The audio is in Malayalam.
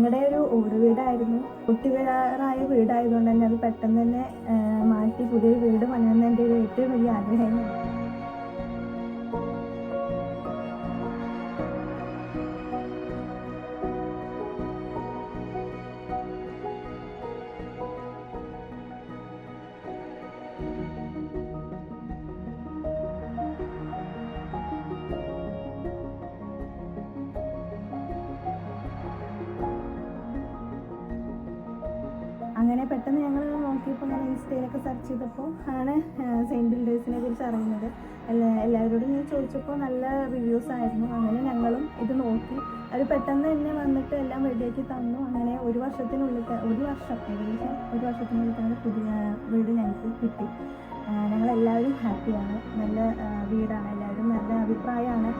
ഞങ്ങളുടെ ഒരു ഓട് വീടായിരുന്നു. കുട്ടികളായ വീടായതുകൊണ്ട് തന്നെ അത് പെട്ടെന്ന് തന്നെ മാറ്റി പുതിയൊരു വീട് പണിയുന്ന എൻ്റെ ഒരു ഏറ്റവും വലിയ ആഗ്രഹമാണ്. അങ്ങനെ പെട്ടെന്ന് ഞങ്ങൾ നോക്കിയപ്പോൾ ഞാൻ ഇൻസ്റ്റയിലൊക്കെ സെർച്ച് ചെയ്തപ്പോൾ ആണ് സെയിൻറ്റ് ബിൽഡേഴ്സിനെ കുറിച്ച് അറിയുന്നത്. എല്ലാവരോടും ഞാൻ ചോദിച്ചപ്പോൾ നല്ല റിവ്യൂസ് ആയിരുന്നു. അങ്ങനെ ഞങ്ങളും ഇത് നോക്കി. അത് പെട്ടെന്ന് തന്നെ വന്നിട്ട് എല്ലാം റെഡിയാക്കി തന്നു. അങ്ങനെ ഒരു വർഷത്തിനുള്ളിൽ തന്നെ പുതിയ വീട് ഞങ്ങൾക്ക് കിട്ടി. ഞങ്ങളെല്ലാവരും ഹാപ്പിയാണ്. നല്ല വീടാണ്, എല്ലാവരും നല്ല അഭിപ്രായമാണ്.